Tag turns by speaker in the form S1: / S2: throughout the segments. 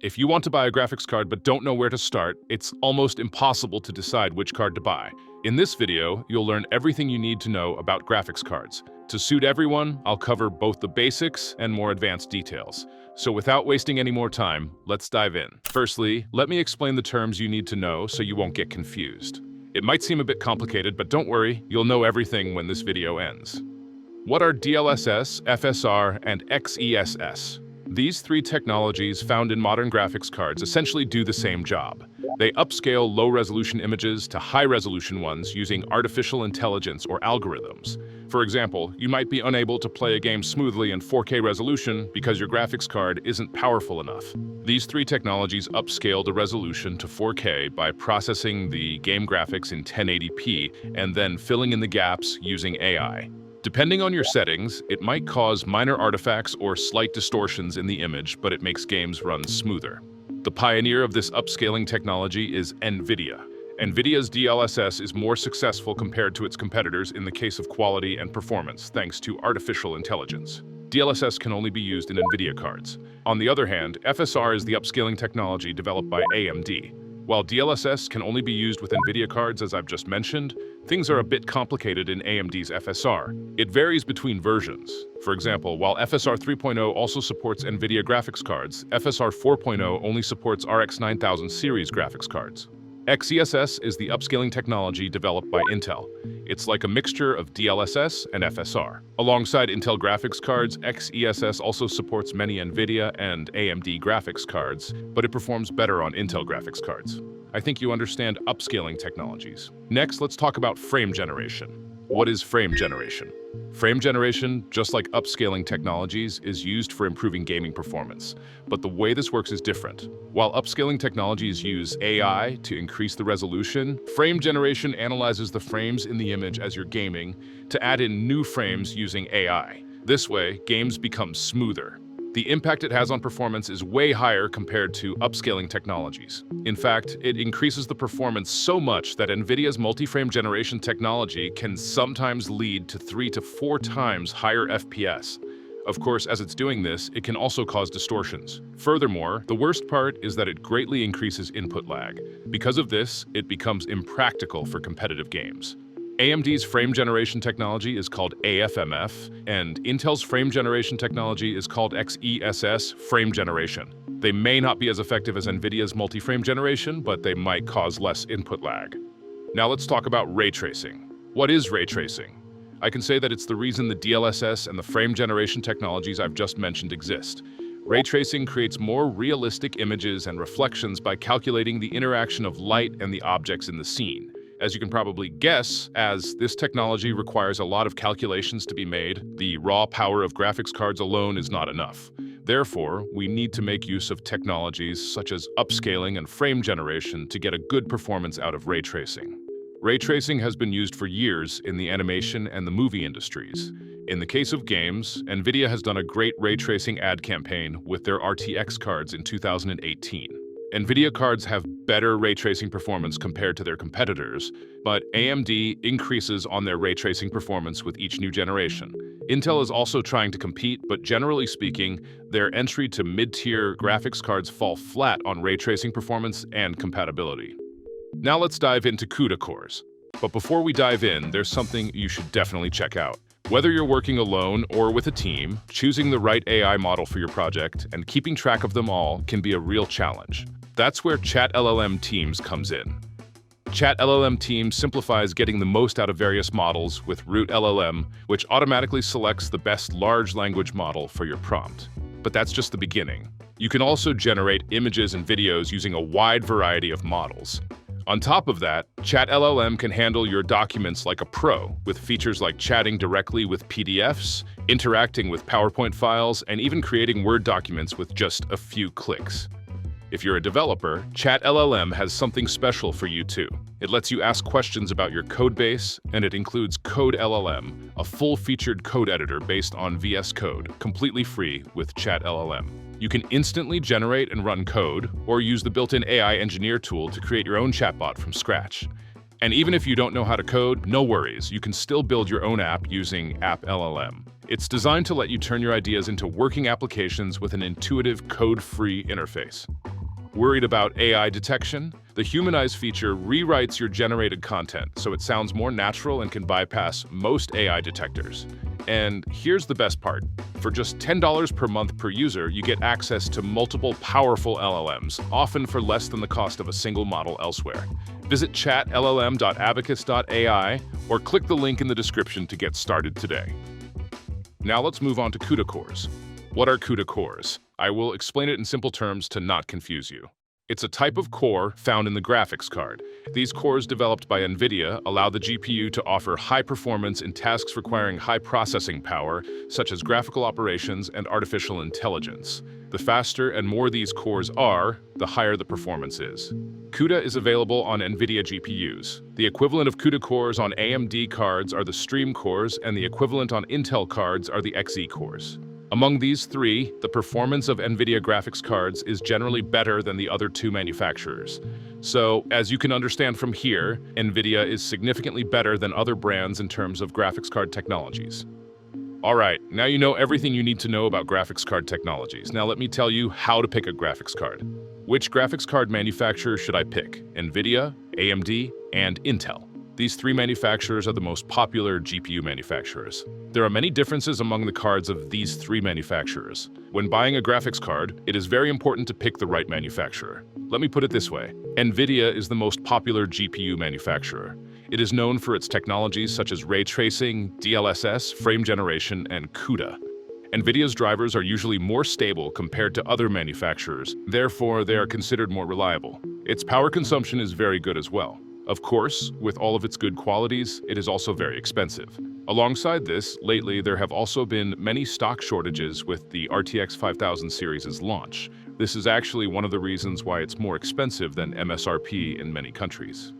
S1: If you want to buy a graphics card but don't know where to start, it's almost impossible to decide which card to buy. In this video, you'll learn everything you need to know about graphics cards. To suit everyone, I'll cover both the basics and more advanced details. So without wasting any more time, let's dive in. Firstly, let me explain the terms you need to know so you won't get confused. It might seem a bit complicated, but don't worry, you'll know everything when this video ends. What are DLSS, FSR, and XeSS? These three technologies found in modern graphics cards essentially do the same job. They upscale low-resolution images to high-resolution ones using artificial intelligence or algorithms. For example, you might be unable to play a game smoothly in 4K resolution because your graphics card isn't powerful enough. These three technologies upscale the resolution to 4K by processing the game graphics in 1080p and then filling in the gaps using AI. Depending on your settings, it might cause minor artifacts or slight distortions in the image, but it makes games run smoother. The pioneer of this upscaling technology is NVIDIA. NVIDIA's DLSS is more successful compared to its competitors in the case of quality and performance, thanks to artificial intelligence. DLSS can only be used in NVIDIA cards. On the other hand, FSR is the upscaling technology developed by AMD. While DLSS can only be used with NVIDIA cards, as I've just mentioned, things are a bit complicated in AMD's FSR. It varies between versions. For example, while FSR 3.0 also supports NVIDIA graphics cards, FSR 4.0 only supports RX 9000 series graphics cards. XCSS is the upscaling technology developed by Intel. It's like a mixture of DLSS and FSR. Alongside Intel graphics cards, XeSS also supports many NVIDIA and AMD graphics cards, but it performs better on Intel graphics cards. I think you understand upscaling technologies. Next, let's talk about frame generation. What is frame generation? Frame generation, just like upscaling technologies, is used for improving gaming performance. But the way this works is different. While upscaling technologies use AI to increase the resolution, frame generation analyzes the frames in the image as you're gaming to add in new frames using AI. This way, games become smoother. The impact it has on performance is way higher compared to upscaling technologies. In fact, it increases the performance so much that NVIDIA's multi-frame generation technology can sometimes lead to 3 to 4 times higher FPS. Of course, as it's doing this, it can also cause distortions. Furthermore, the worst part is that it greatly increases input lag. Because of this, it becomes impractical for competitive games. AMD's frame generation technology is called AFMF, and Intel's frame generation technology is called XeSS frame generation. They may not be as effective as NVIDIA's multi-frame generation, but they might cause less input lag. Now let's talk about ray tracing. What is ray tracing? I can say that it's the reason the DLSS and the frame generation technologies I've just mentioned exist. Ray tracing creates more realistic images and reflections by calculating the interaction of light and the objects in the scene. As you can probably guess, as this technology requires a lot of calculations to be made, the raw power of graphics cards alone is not enough. Therefore, we need to make use of technologies such as upscaling and frame generation to get a good performance out of ray tracing. Ray tracing has been used for years in the animation and the movie industries. In the case of games, NVIDIA has done a great ray tracing ad campaign with their RTX cards in 2018. NVIDIA cards have better ray tracing performance compared to their competitors, but AMD increases on their ray tracing performance with each new generation. Intel is also trying to compete, but generally speaking, their entry to mid-tier graphics cards fall flat on ray tracing performance and compatibility. Now let's dive into CUDA Cores. But before we dive in, there's something you should definitely check out. Whether you're working alone or with a team, choosing the right AI model for your project and keeping track of them all can be a real challenge. That's where ChatLLM Teams comes in. ChatLLM Teams simplifies getting the most out of various models with Root LLM, which automatically selects the best large language model for your prompt. But that's just the beginning. You can also generate images and videos using a wide variety of models. On top of that, ChatLLM can handle your documents like a pro, with features like chatting directly with PDFs, interacting with PowerPoint files, and even creating Word documents with just a few clicks. If you're a developer, ChatLLM has something special for you too. It lets you ask questions about your code base, and it includes CodeLLM, a full-featured code editor based on VS Code, completely free with ChatLLM. You can instantly generate and run code, or use the built-in AI engineer tool to create your own chatbot from scratch. And even if you don't know how to code, no worries, you can still build your own app using AppLLM. It's designed to let you turn your ideas into working applications with an intuitive, code-free interface. Worried about AI detection? The Humanize feature rewrites your generated content so it sounds more natural and can bypass most AI detectors. And here's the best part. For just $10 per month per user, you get access to multiple powerful LLMs, often for less than the cost of a single model elsewhere. Visit chatllm.abacus.ai or click the link in the description to get started today. Now let's move on to CUDA Cores. What are CUDA Cores? I will explain it in simple terms to not confuse you. It's a type of core found in the graphics card. These cores developed by NVIDIA allow the GPU to offer high performance in tasks requiring high processing power, such as graphical operations and artificial intelligence. The faster and more these cores are, the higher the performance is. CUDA is available on NVIDIA GPUs. The equivalent of CUDA cores on AMD cards are the Stream cores, and the equivalent on Intel cards are the XE cores. Among these three, the performance of NVIDIA graphics cards is generally better than the other two manufacturers. So, as you can understand from here, NVIDIA is significantly better than other brands in terms of graphics card technologies. Alright, now you know everything you need to know about graphics card technologies. Now let me tell you how to pick a graphics card. Which graphics card manufacturer should I pick? NVIDIA, AMD, and Intel. These three manufacturers are the most popular GPU manufacturers. There are many differences among the cards of these three manufacturers. When buying a graphics card, it is very important to pick the right manufacturer. Let me put it this way. NVIDIA is the most popular GPU manufacturer. It is known for its technologies such as ray tracing, DLSS, frame generation, and CUDA. NVIDIA's drivers are usually more stable compared to other manufacturers, therefore they are considered more reliable. Its power consumption is very good as well. Of course, with all of its good qualities, it is also very expensive. Alongside this, lately there have also been many stock shortages with the RTX 5000 series' launch. This is actually one of the reasons why it's more expensive than MSRP in many countries.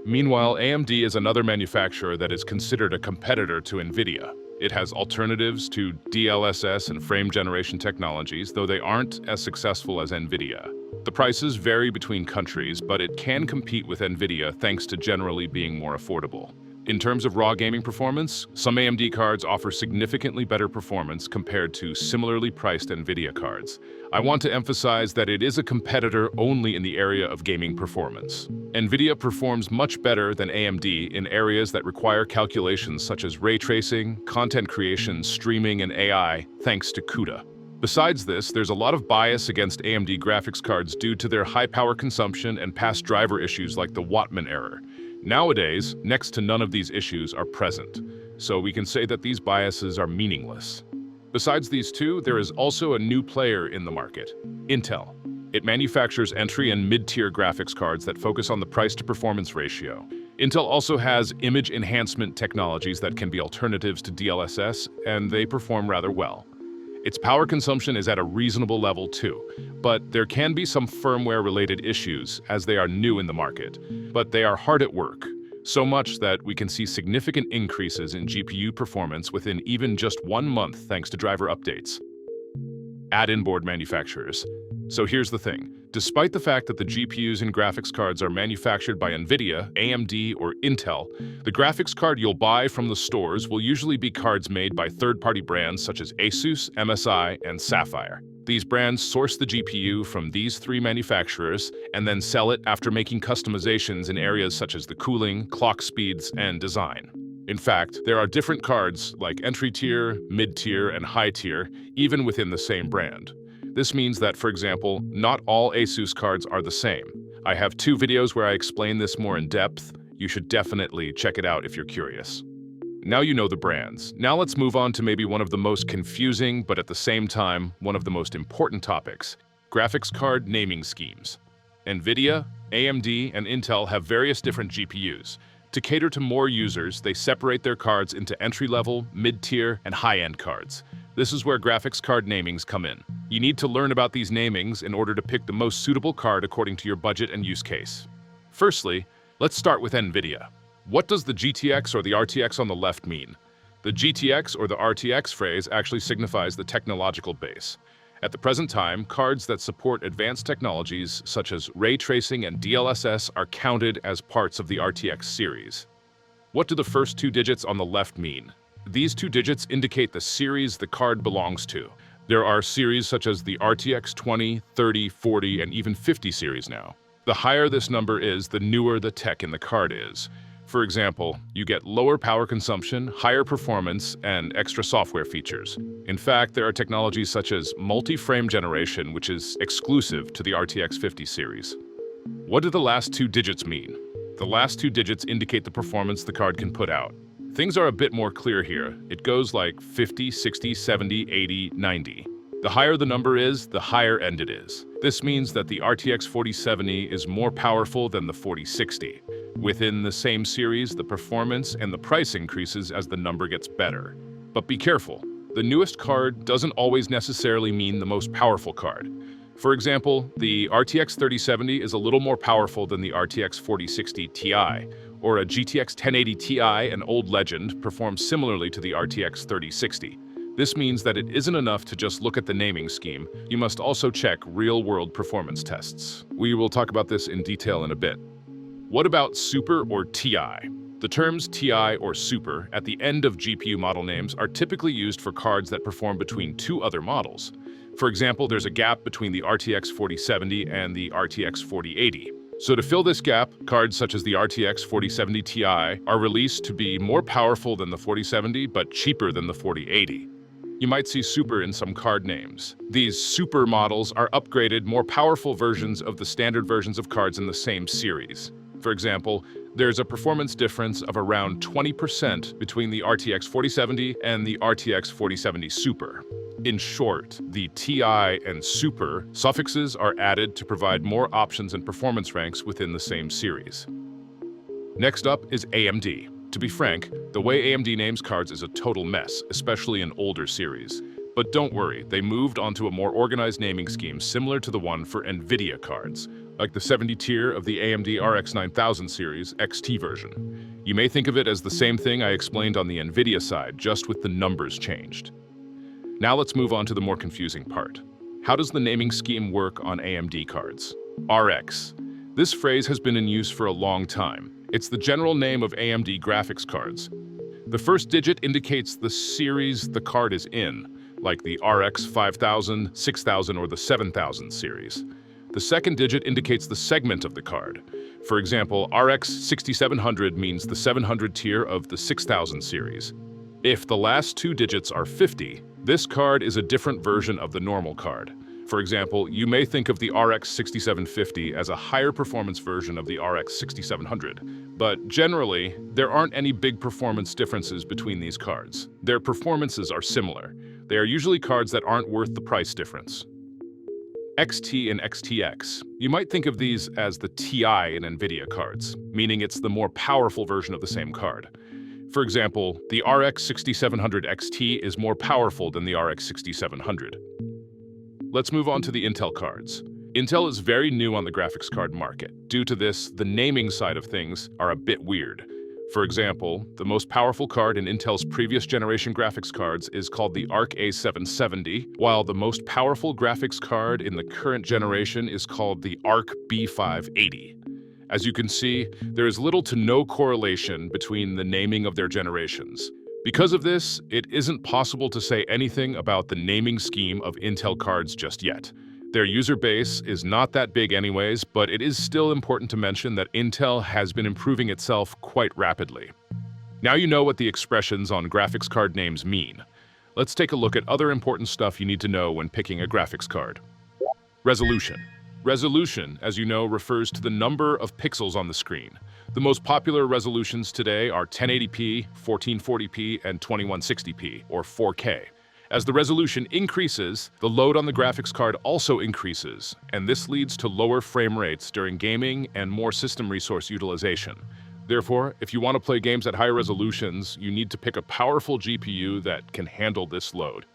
S1: Meanwhile, AMD is another manufacturer that is considered a competitor to NVIDIA. It has alternatives to DLSS and frame generation technologies, though they aren't as successful as NVIDIA. The prices vary between countries, but it can compete with NVIDIA thanks to generally being more affordable. In terms of raw gaming performance, some AMD cards offer significantly better performance compared to similarly priced NVIDIA cards. I want to emphasize that it is a competitor only in the area of gaming performance. NVIDIA performs much better than AMD in areas that require calculations such as ray tracing, content creation, streaming, and AI, thanks to CUDA. Besides this, there's a lot of bias against AMD graphics cards due to their high power consumption and past driver issues like the Wattman error. Nowadays, next to none of these issues are present, so we can say that these biases are meaningless. Besides these two, there is also a new player in the market, Intel. It manufactures entry and mid-tier graphics cards that focus on the price-to-performance ratio. Intel also has image enhancement technologies that can be alternatives to DLSS, and they perform rather well. Its power consumption is at a reasonable level too, but there can be some firmware-related issues as they are new in the market. But they are hard at work, so much that we can see significant increases in GPU performance within even just 1 month thanks to driver updates. Add-in board manufacturers. So here's the thing. Despite the fact that the GPUs in graphics cards are manufactured by NVIDIA, AMD, or Intel, the graphics card you'll buy from the stores will usually be cards made by third-party brands such as ASUS, MSI, and Sapphire. These brands source the GPU from these three manufacturers and then sell it after making customizations in areas such as the cooling, clock speeds, and design. In fact, there are different cards like entry tier, mid-tier, and high tier, even within the same brand. This means that, for example, not all ASUS cards are the same. I have 2 videos where I explain this more in depth. You should definitely check it out if you're curious. Now you know the brands. Now let's move on to maybe one of the most confusing, but at the same time, one of the most important topics: graphics card naming schemes. NVIDIA, AMD, and Intel have various different GPUs. To cater to more users, they separate their cards into entry-level, mid-tier, and high-end cards. This is where graphics card namings come in. You need to learn about these namings in order to pick the most suitable card according to your budget and use case. Firstly, let's start with NVIDIA. What does the GTX or the RTX on the left mean? The GTX or the RTX phrase actually signifies the technological base. At the present time, cards that support advanced technologies such as ray tracing and DLSS are counted as parts of the RTX series. What do the first 2 digits on the left mean? These 2 digits indicate the series the card belongs to. There are series such as the RTX 20, 30, 40, and even 50 series now. The higher this number is, the newer the tech in the card is. For example, you get lower power consumption, higher performance, and extra software features. In fact, there are technologies such as multi-frame generation, which is exclusive to the RTX 50 series. What do the last two digits mean? The last two digits indicate the performance the card can put out. Things are a bit more clear here. It goes like 50, 60, 70, 80, 90. The higher the number is, the higher end it is. This means that the RTX 4070 is more powerful than the 4060. Within the same series, the performance and the price increases as the number gets better. But be careful. The newest card doesn't always necessarily mean the most powerful card. For example, the RTX 3070 is a little more powerful than the RTX 4060 Ti, or a GTX 1080 Ti, an old legend, performs similarly to the RTX 3060. This means that it isn't enough to just look at the naming scheme. You must also check real-world performance tests. We will talk about this in detail in a bit. What about Super or Ti? The terms Ti or Super at the end of GPU model names are typically used for cards that perform between two other models. For example, there's a gap between the RTX 4070 and the RTX 4080. So to fill this gap, cards such as the RTX 4070 Ti are released to be more powerful than the 4070 but cheaper than the 4080. You might see Super in some card names. These Super models are upgraded, more powerful versions of the standard versions of cards in the same series. For example, there's a performance difference of around 20% between the RTX 4070 and the RTX 4070 Super. In short, the Ti and Super suffixes are added to provide more options and performance ranks within the same series. Next up is AMD. To be frank, the way AMD names cards is a total mess, especially in older series. But don't worry, they moved onto a more organized naming scheme similar to the one for NVIDIA cards, like the 70 tier of the AMD RX 9000 series XT version. You may think of it as the same thing I explained on the NVIDIA side, just with the numbers changed. Now let's move on to the more confusing part. How does the naming scheme work on AMD cards? RX. This phrase has been in use for a long time. It's the general name of AMD graphics cards. The first digit indicates the series the card is in, like the RX 5000, 6000, or the 7000 series. The second digit indicates the segment of the card. For example, RX 6700 means the 700 tier of the 6000 series. If the last two digits are 50, this card is a different version of the normal card. For example, you may think of the RX 6750 as a higher performance version of the RX 6700, but generally, there aren't any big performance differences between these cards. Their performances are similar. They are usually cards that aren't worth the price difference. XT and XTX. You might think of these as the Ti in NVIDIA cards, meaning it's the more powerful version of the same card. For example, the RX 6700 XT is more powerful than the RX 6700. Let's move on to the Intel cards. Intel is very new on the graphics card market. Due to this, the naming side of things are a bit weird. For example, the most powerful card in Intel's previous generation graphics cards is called the Arc A770, while the most powerful graphics card in the current generation is called the Arc B580. As you can see, there is little to no correlation between the naming of their generations. Because of this, it isn't possible to say anything about the naming scheme of Intel cards just yet. Their user base is not that big anyways, but it is still important to mention that Intel has been improving itself quite rapidly. Now you know what the expressions on graphics card names mean. Let's take a look at other important stuff you need to know when picking a graphics card. Resolution. Resolution, as you know, refers to the number of pixels on the screen. The most popular resolutions today are 1080p, 1440p, and 2160p, or 4K. As the resolution increases, the load on the graphics card also increases, and this leads to lower frame rates during gaming and more system resource utilization. Therefore, if you want to play games at higher resolutions, you need to pick a powerful GPU that can handle this load.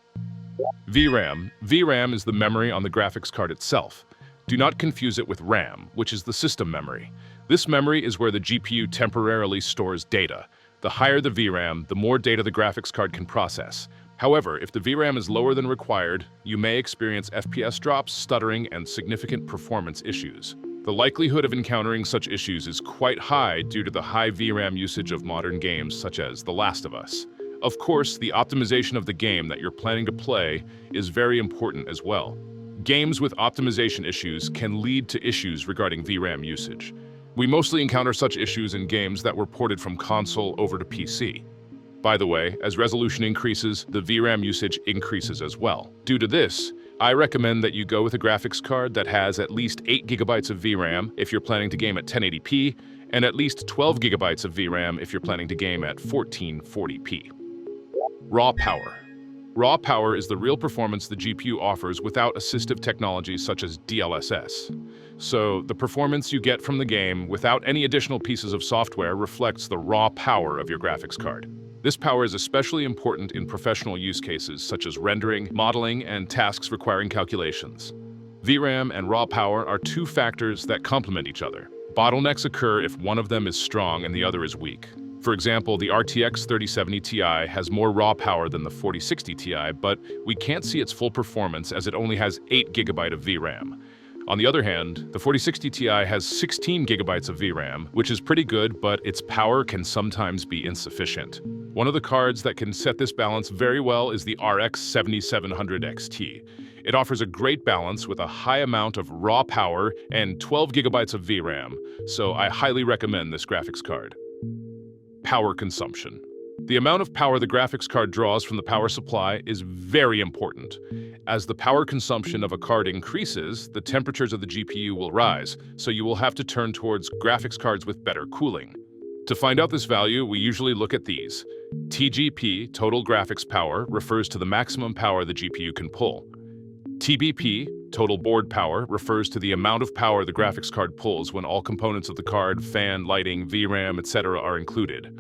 S1: VRAM. VRAM is the memory on the graphics card itself. Do not confuse it with RAM, which is the system memory. This memory is where the GPU temporarily stores data. The higher the VRAM, the more data the graphics card can process. However, if the VRAM is lower than required, you may experience FPS drops, stuttering, and significant performance issues. The likelihood of encountering such issues is quite high due to the high VRAM usage of modern games such as The Last of Us. Of course, the optimization of the game that you're planning to play is very important as well. Games with optimization issues can lead to issues regarding VRAM usage. We mostly encounter such issues in games that were ported from console over to PC. By the way, as resolution increases, the VRAM usage increases as well. Due to this, I recommend that you go with a graphics card that has at least 8 GB of VRAM if you're planning to game at 1080p, and at least 12 GB of VRAM if you're planning to game at 1440p. Raw power. Raw power is the real performance the GPU offers without assistive technologies such as DLSS. So, the performance you get from the game without any additional pieces of software reflects the raw power of your graphics card. This power is especially important in professional use cases such as rendering, modeling, and tasks requiring calculations. VRAM and raw power are two factors that complement each other. Bottlenecks occur if one of them is strong and the other is weak. For example, the RTX 3070 Ti has more raw power than the 4060 Ti, but we can't see its full performance as it only has 8 GB of VRAM. On the other hand, the 4060 Ti has 16 GB of VRAM, which is pretty good, but its power can sometimes be insufficient. One of the cards that can set this balance very well is the RX 7700 XT. It offers a great balance with a high amount of raw power and 12 GB of VRAM, so I highly recommend this graphics card. Power consumption. The amount of power the graphics card draws from the power supply is very important. As the power consumption of a card increases, the temperatures of the GPU will rise, so you will have to turn towards graphics cards with better cooling. To find out this value, we usually look at these. TGP, total graphics power, refers to the maximum power the GPU can pull. TBP, total board power, refers to the amount of power the graphics card pulls when all components of the card, fan, lighting, VRAM, etc. are included.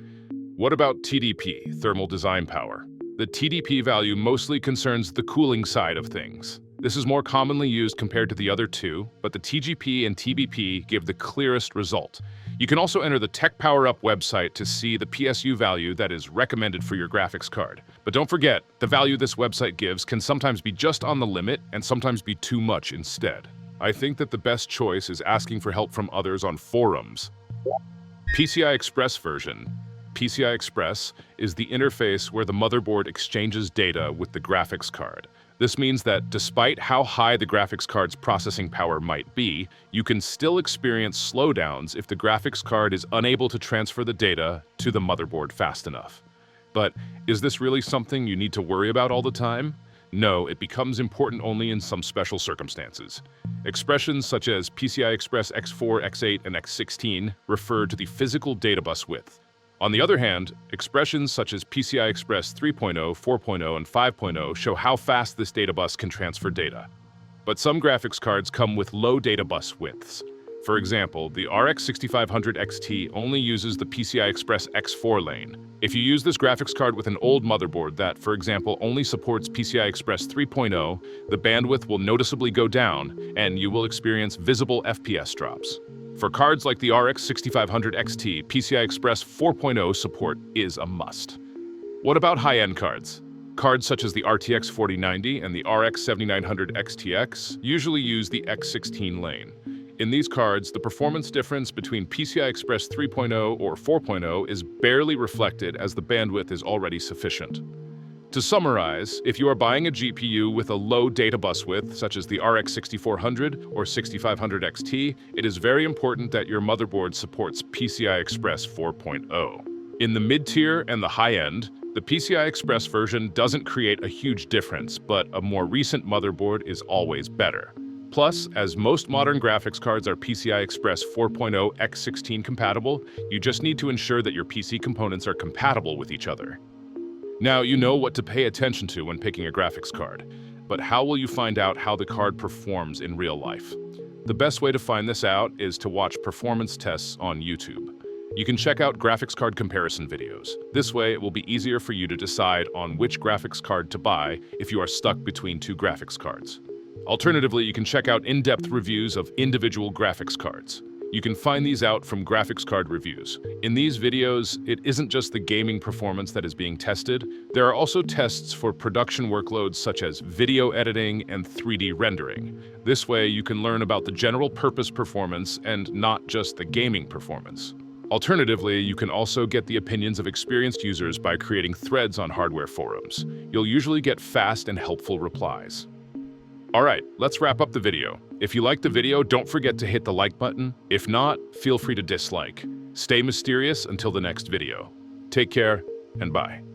S1: What about TDP, thermal design power? The TDP value mostly concerns the cooling side of things. This is more commonly used compared to the other two, but the TGP and TBP give the clearest result. You can also enter the Tech Power Up website to see the PSU value that is recommended for your graphics card. But don't forget, the value this website gives can sometimes be just on the limit and sometimes be too much instead. I think that the best choice is asking for help from others on forums. PCI Express version. PCI Express is the interface where the motherboard exchanges data with the graphics card. This means that despite how high the graphics card's processing power might be, you can still experience slowdowns if the graphics card is unable to transfer the data to the motherboard fast enough. But is this really something you need to worry about all the time? No, it becomes important only in some special circumstances. Expressions such as PCI Express X4, X8, and X16 refer to the physical data bus width. On the other hand, expressions such as PCI Express 3.0, 4.0, and 5.0 show how fast this data bus can transfer data. But some graphics cards come with low data bus widths. For example, the RX 6500 XT only uses the PCI Express X4 lane. If you use this graphics card with an old motherboard that, for example, only supports PCI Express 3.0, the bandwidth will noticeably go down, and you will experience visible FPS drops. For cards like the RX 6500 XT, PCI Express 4.0 support is a must. What about high-end cards? Cards such as the RTX 4090 and the RX 7900 XTX usually use the X16 lane. In these cards, the performance difference between PCI Express 3.0 or 4.0 is barely reflected as the bandwidth is already sufficient. To summarize, if you are buying a GPU with a low data bus width, such as the RX 6400 or 6500 XT, it is very important that your motherboard supports PCI Express 4.0. In the mid-tier and the high-end, the PCI Express version doesn't create a huge difference, but a more recent motherboard is always better. Plus, as most modern graphics cards are PCI Express 4.0 X16 compatible, you just need to ensure that your PC components are compatible with each other. Now, you know what to pay attention to when picking a graphics card, but how will you find out how the card performs in real life? The best way to find this out is to watch performance tests on YouTube. You can check out graphics card comparison videos. This way, it will be easier for you to decide on which graphics card to buy if you are stuck between two graphics cards. Alternatively, you can check out in-depth reviews of individual graphics cards. You can find these out from graphics card reviews. In these videos, it isn't just the gaming performance that is being tested. There are also tests for production workloads such as video editing and 3D rendering. This way, you can learn about the general purpose performance and not just the gaming performance. Alternatively, you can also get the opinions of experienced users by creating threads on hardware forums. You'll usually get fast and helpful replies. Alright, let's wrap up the video. If you liked the video, don't forget to hit the like button. If not, feel free to dislike. Stay mysterious until the next video. Take care, and bye.